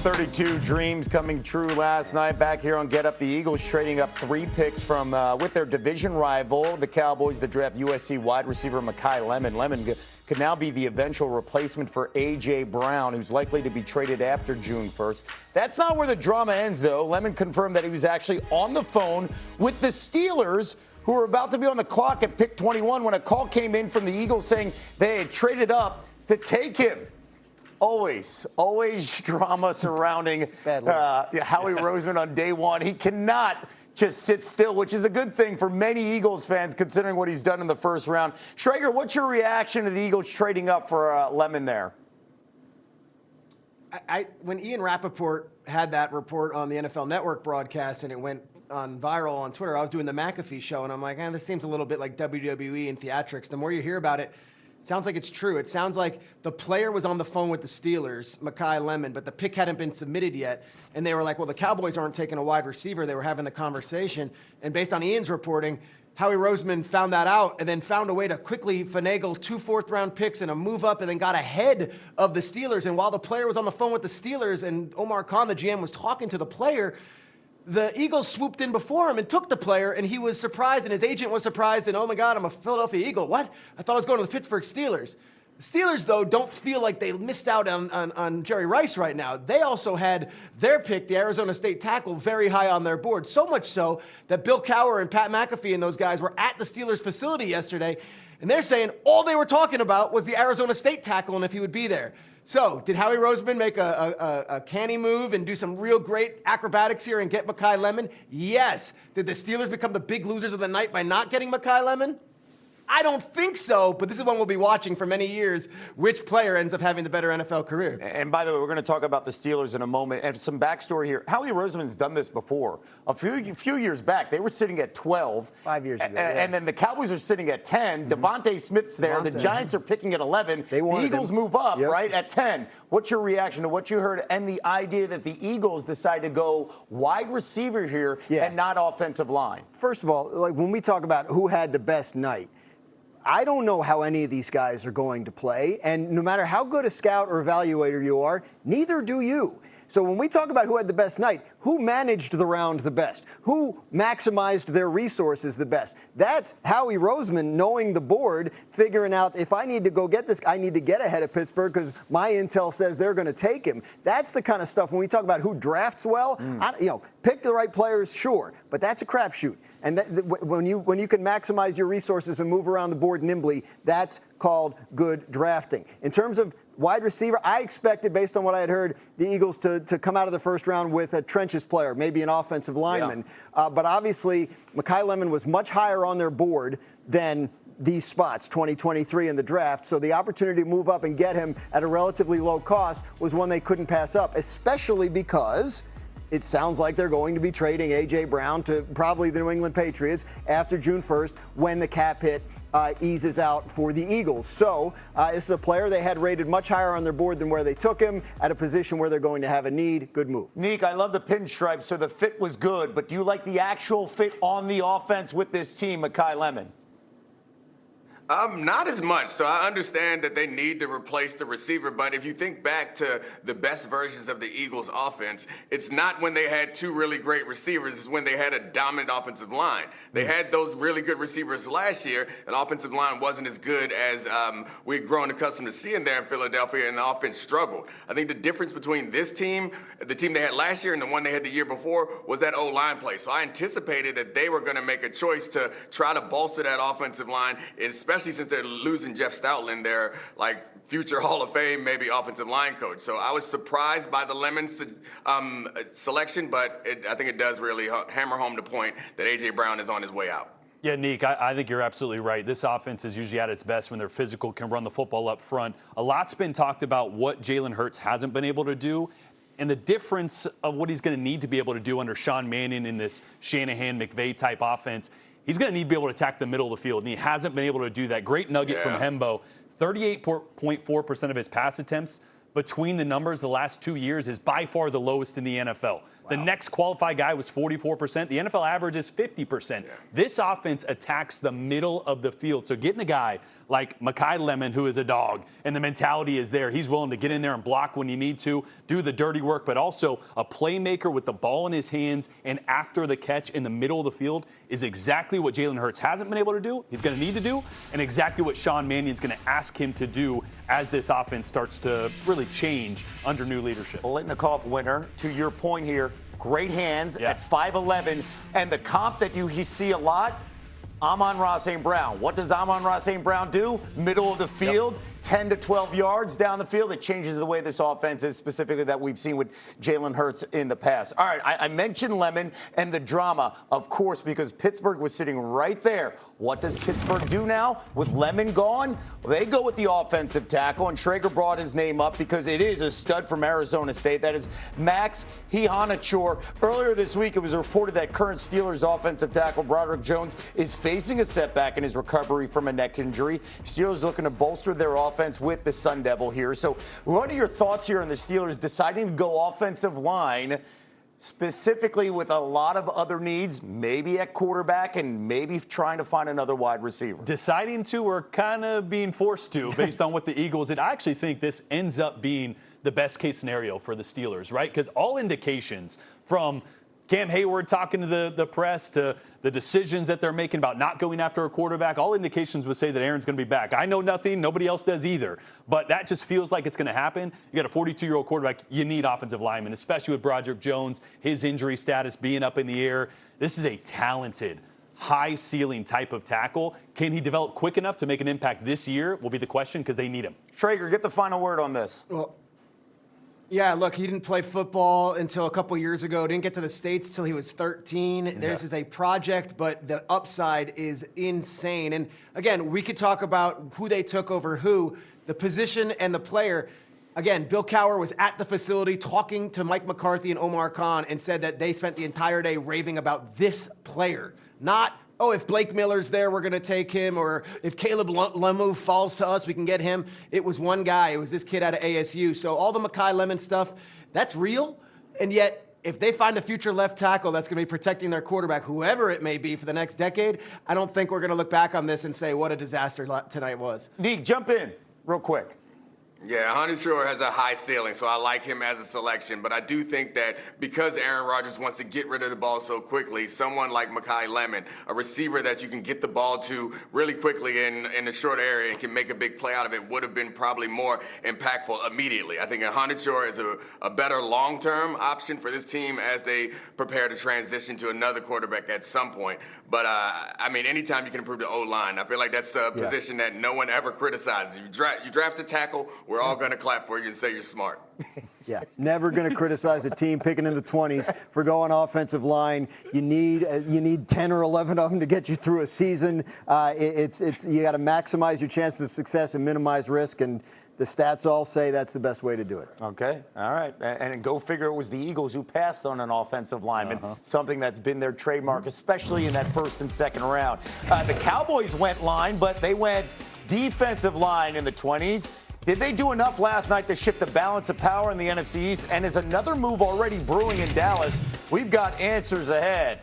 32 dreams coming true last night. Back here on Get Up, the Eagles trading up 3 picks from with their division rival, the Cowboys, to draft USC wide receiver Makai Lemon. Lemon could now be the eventual replacement for A.J. Brown, who's likely to be traded after June 1st. That's not where the drama ends, though. Lemon confirmed that he was actually on the phone with the Steelers, who were about to be on the clock at pick 21 when a call came in from the Eagles saying they had traded up to take him. Always drama surrounding Howie Roseman on day one. He cannot just sit still, which is a good thing for many Eagles fans considering what he's done in the first round. Schrager, what's your reaction to the Eagles trading up for Lemon there? When Ian Rappaport had that report on the NFL Network broadcast and it went on viral on Twitter, I was doing the McAfee show, and I'm like, this seems a little bit like WWE and theatrics. The more you hear about it, it sounds like it's true. It sounds like the player was on the phone with the Steelers, Makai Lemon, but the pick hadn't been submitted yet. And they were like, well, the Cowboys aren't taking a wide receiver. They were having the conversation. And based on Ian's reporting, Howie Roseman found that out and then found a way to quickly finagle 2 fourth-round picks and a move up and then got ahead of the Steelers. And while the player was on the phone with the Steelers and Omar Khan, the GM, was talking to the player, the Eagles swooped in before him and took the player, and he was surprised, and his agent was surprised, and oh my God, I'm a Philadelphia Eagle. What? I thought I was going to the Pittsburgh Steelers. The Steelers, though, don't feel like they missed out on Jerry Rice right now. They also had their pick, the Arizona State tackle, very high on their board. So much so that Bill Cowher and Pat McAfee and those guys were at the Steelers facility yesterday, and they're saying all they were talking about was the Arizona State tackle and if he would be there. So, did Howie Roseman make a canny move and do some real great acrobatics here and get Makai Lemon? Yes. Did the Steelers become the big losers of the night by not getting Makai Lemon? I don't think so, but this is one we'll be watching for many years, which player ends up having the better NFL career. And by the way, we're going to talk about the Steelers in a moment. And some backstory here. Howie Roseman's done this before. A few years back, they were sitting at 12. 5 years ago. And then the Cowboys are sitting at 10. Devontae Smith's there. The Giants are picking at 11. The Eagles move up, right, at 10. What's your reaction to what you heard and the idea that the Eagles decide to go wide receiver here and not offensive line? First of all, like when we talk about who had the best night, I don't know how any of these guys are going to play, and no matter how good a scout or evaluator you are, neither do you. So when we talk about who had the best night, who managed the round the best? Who maximized their resources the best? That's Howie Roseman knowing the board, figuring out if I need to go get this, I need to get ahead of Pittsburgh because my intel says they're going to take him. That's the kind of stuff when we talk about who drafts well. Pick the right players, sure, but that's a crapshoot. And when you can maximize your resources and move around the board nimbly, that's called good drafting. In terms of wide receiver, I expected, based on what I had heard, the Eagles to come out of the first round with a trenches player, maybe an offensive lineman. But obviously, Makai Lemon was much higher on their board than these spots, 2023 in the draft. So the opportunity to move up and get him at a relatively low cost was one they couldn't pass up, especially because it sounds like they're going to be trading A.J. Brown to probably the New England Patriots after June 1st when the cap hit eases out for the Eagles. So this is a player they had rated much higher on their board than where they took him, at a position where they're going to have a need. Good move. Neek, I love the pinstripe, so the fit was good, but do you like the actual fit on the offense with this team, Makai Lemon? Not as much. So I understand that they need to replace the receiver, but if you think back to the best versions of the Eagles offense, it's not when they had 2 really great receivers, it's when they had a dominant offensive line. They had those really good receivers last year, and offensive line wasn't as good as we'd grown accustomed to seeing there in Philadelphia, and the offense struggled. I think the difference between this team, the team they had last year, and the one they had the year before was that O-line play. So I anticipated that they were going to make a choice to try to bolster that offensive line, especially since they're losing Jeff Stoutland, their future Hall of Fame, maybe offensive line coach. So I was surprised by the Lemon selection, but I think it does really hammer home the point that A.J. Brown is on his way out. Yeah, Neek, I think you're absolutely right. This offense is usually at its best when they're physical, can run the football up front. A lot's been talked about what Jalen Hurts hasn't been able to do, and the difference of what he's going to need to be able to do under Sean Mannion in this Shanahan-McVay type offense. He's going to need to be able to attack the middle of the field, and he hasn't been able to do that. Great nugget from Hembo. 38.4% of his pass attempts between the numbers the last 2 years is by far the lowest in the NFL. The next qualified guy was 44%. The NFL average is 50%. This offense attacks the middle of the field. So getting a guy like Makai Lemon, who is a dog, and the mentality is there. He's willing to get in there and block when you need to, do the dirty work, but also a playmaker with the ball in his hands and after the catch in the middle of the field is exactly what Jalen Hurts hasn't been able to do, he's going to need to do, and exactly what Sean Mannion's going to ask him to do as this offense starts to really change under new leadership. Litnikoff winner, to your point here, great hands at 5'11", and the comp that you see a lot, Amon-Ra St. Brown. What does Amon-Ra St. Brown do? Middle of the field, 10 to 12 yards down the field. It changes the way this offense is, specifically that we've seen with Jalen Hurts in the past. All right, I mentioned Lemon and the drama, of course, because Pittsburgh was sitting right there. What does Pittsburgh do now with Lemon gone? Well, they go with the offensive tackle, and Schrager brought his name up because it is a stud from Arizona State. That is Max Hihanachor. Earlier this week, it was reported that current Steelers offensive tackle Broderick Jones is facing a setback in his recovery from a neck injury. Steelers looking to bolster their offense with the Sun Devil here. So what are your thoughts here on the Steelers deciding to go offensive line, specifically with a lot of other needs, maybe at quarterback and maybe trying to find another wide receiver? Deciding to, or kind of being forced to, based on what the Eagles did. I actually think this ends up being the best case scenario for the Steelers, right? Because all indications from Cam Hayward talking to the press to the decisions that they're making about not going after a quarterback, all indications would say that Aaron's going to be back. I know nothing. Nobody else does either. But that just feels like it's going to happen. You got a 42-year-old quarterback. You need offensive linemen, especially with Broderick Jones, his injury status being up in the air. This is a talented, high-ceiling type of tackle. Can he develop quick enough to make an impact this year will be the question, because they need him. Schrager, get the final word on this. Well, yeah, look, he didn't play football until a couple years ago. Didn't get to the States till he was 13. This is a project, but the upside is insane. And again, we could talk about who they took over who, the position and the player. Again, Bill Cowher was at the facility talking to Mike McCarthy and Omar Khan and said that they spent the entire day raving about this player, not, oh, if Blake Miller's there, we're going to take him, or if Caleb Lemu falls to us, we can get him. It was one guy. It was this kid out of ASU. So all the Makai Lemon stuff, that's real. And yet, if they find a future left tackle that's going to be protecting their quarterback, whoever it may be, for the next decade, I don't think we're going to look back on this and say what a disaster tonight was. Deke, jump in real quick. Yeah, Hihanachor has a high ceiling, so I like him as a selection. But I do think that because Aaron Rodgers wants to get rid of the ball so quickly, someone like Makai Lemon, a receiver that you can get the ball to really quickly in a short area and can make a big play out of it, would have been probably more impactful immediately. I think Hihanachor is a better long-term option for this team as they prepare to transition to another quarterback at some point. But, I mean, anytime you can improve the O-line, I feel like that's a position that no one ever criticizes. You draft a tackle, we're all going to clap for you and say you're smart. Yeah, never going to criticize a team picking in the 20s for going offensive line. You need 10 or 11 of them to get you through a season. You got to maximize your chances of success and minimize risk, and the stats all say that's the best way to do it. Okay, all right. And go figure it was the Eagles who passed on an offensive lineman, something that's been their trademark, especially in that first and second round. The Cowboys went line, but they went defensive line in the 20s. Did they do enough last night to shift the balance of power in the NFC East? And is another move already brewing in Dallas? We've got answers ahead.